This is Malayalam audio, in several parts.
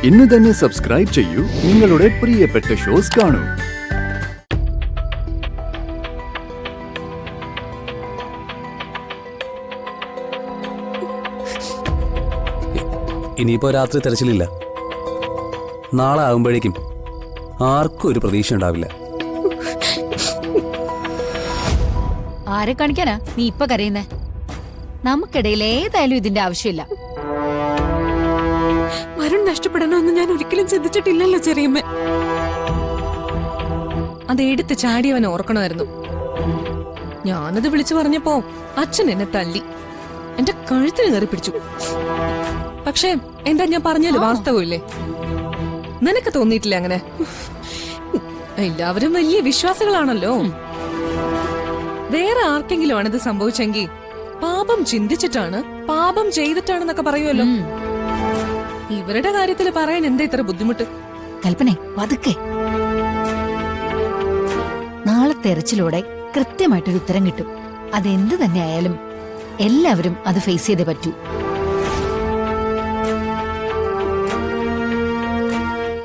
ഇന്ന് തന്നെ സബ്സ്ക്രൈബ് ചെയ്യൂ, നിങ്ങളുടെ പ്രിയപ്പെട്ട ഷോസ് കാണൂ. ഇനിയിപ്പോ രാത്രി തെരച്ചിലില്ല. നാളെ ആകുമ്പോഴേക്കും ആർക്കും ഒരു പ്രതീക്ഷ ഉണ്ടാവില്ല. ആരെ കാണിക്കാനാ നീ ഇപ്പൊ കരയുന്നേ? നമുക്കിടയിൽ ഏതായാലും ഇതിന്റെ ആവശ്യമില്ല. വരുൺ നഷ്ടപ്പെടണമെന്ന് ഞാൻ ഒരിക്കലും ചിന്തിച്ചിട്ടില്ലല്ലോ ചെറിയമ്മ. അത് എടുത്ത് ചാടിയവൻ ഓർക്കണമായിരുന്നു. ഞാനത് വിളിച്ചു പറഞ്ഞപ്പോ അച്ഛൻ എന്നെ തല്ലി എന്റെ കഴുത്തിന് കയറി പിടിച്ചു. പക്ഷേ എന്താ ഞാൻ പറഞ്ഞാല് വാസ്തവമില്ലേ? നിനക്ക് തോന്നിയിട്ടില്ല അങ്ങനെ? എല്ലാവരും വലിയ വിശ്വാസികളാണല്ലോ. വേറെ ആർക്കെങ്കിലും ആണിത് സംഭവിച്ചെങ്കിൽ പാപം ചിന്തിച്ചിട്ടാണ്, പാപം ചെയ്തിട്ടാണെന്നൊക്കെ പറയുമല്ലോ. ഇവരുടെ കാര്യത്തിൽ പറയാൻ എന്താ ഇത്ര ബുദ്ധിമുട്ട്? കൽപ്പനെ പതുക്കെ. നാളെ തെരച്ചിലൂടെ കൃത്യമായിട്ടൊരു ഉത്തരം കിട്ടും. അതെന്ത് തന്നെ ആയാലും എല്ലാവരും അത് ഫേസ് ചെയ്തേ പറ്റൂ.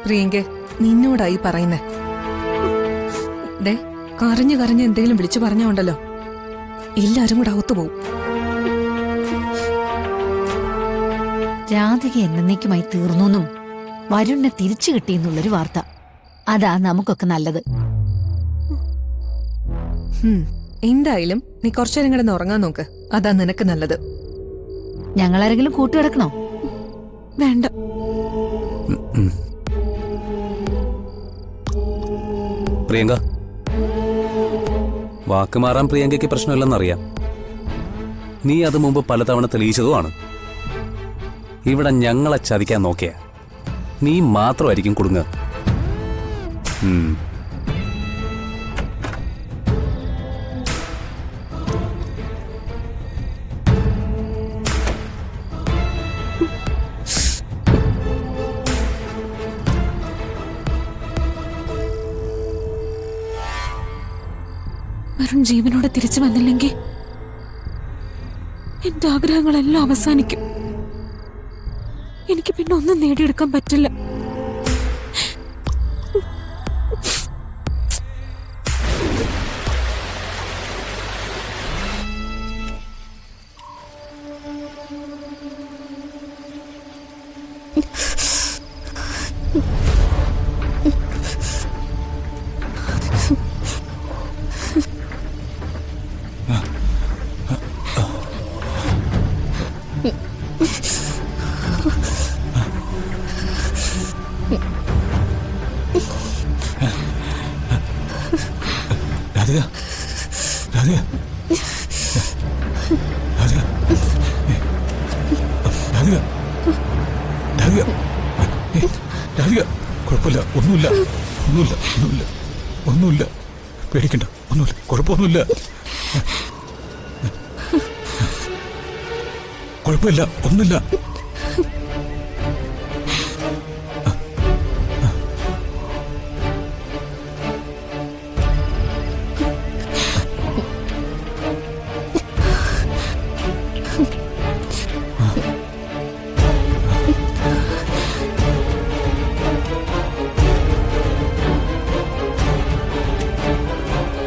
പ്രിയങ്കെ, നിന്നോടായി പറയുന്നേ. ദേ, കരഞ്ഞു കരഞ്ഞ് എന്തെങ്കിലും വിളിച്ചു പറഞ്ഞോണ്ടല്ലോ എല്ലാരും കൂടെ അകത്തുപോകും. രാധിക എന്നേക്കുമായി തീർന്നു, വരുണിനെ തിരിച്ചു കിട്ടിയെന്നുള്ളൊരു വാർത്ത. അതാ നമുക്കൊക്കെ നല്ലത്. എന്തായാലും നീ കുറച്ചേരം കിടന്ന് ഉറങ്ങാൻ നോക്ക്. അതാ നിനക്ക് നല്ലത്. ഞങ്ങളാരെങ്കിലും കൂട്ടുകിടക്കണോ? വേണ്ട. പ്രിയങ്ക, വാക്ക് മാറാൻ പ്രിയങ്കയ്ക്ക് പ്രശ്നമില്ലെന്നറിയാം. നീ അത് മുമ്പ് പലതവണ തെളിയിച്ചതുമാണ്. ഇവിടെ ഞങ്ങളെ ചതിക്കാൻ നോക്കിയ നീ മാത്രമായിരിക്കും കുടുങ്ങുക. വരുൺ ജീവനോടെ തിരിച്ചു വന്നില്ലെങ്കിൽ എന്റെ ആഗ്രഹങ്ങളെല്ലാം അവസാനിക്കും. എനിക്ക് പിന്നെ ഒന്നും നേടിയെടുക്കാൻ പറ്റില്ല. രാധിക, രാധിക, രാധിക, രാധിക, രാധിക, രാധിക, കുഴപ്പമില്ല, ഒന്നുമില്ല, ഒന്നുമില്ല, ഒന്നുമില്ല, ഒന്നുമില്ല, പേടിക്കണ്ട, ഒന്നുമില്ല, കുഴപ്പമൊന്നുമില്ല, കുഴപ്പമില്ല, ഒന്നുമില്ല.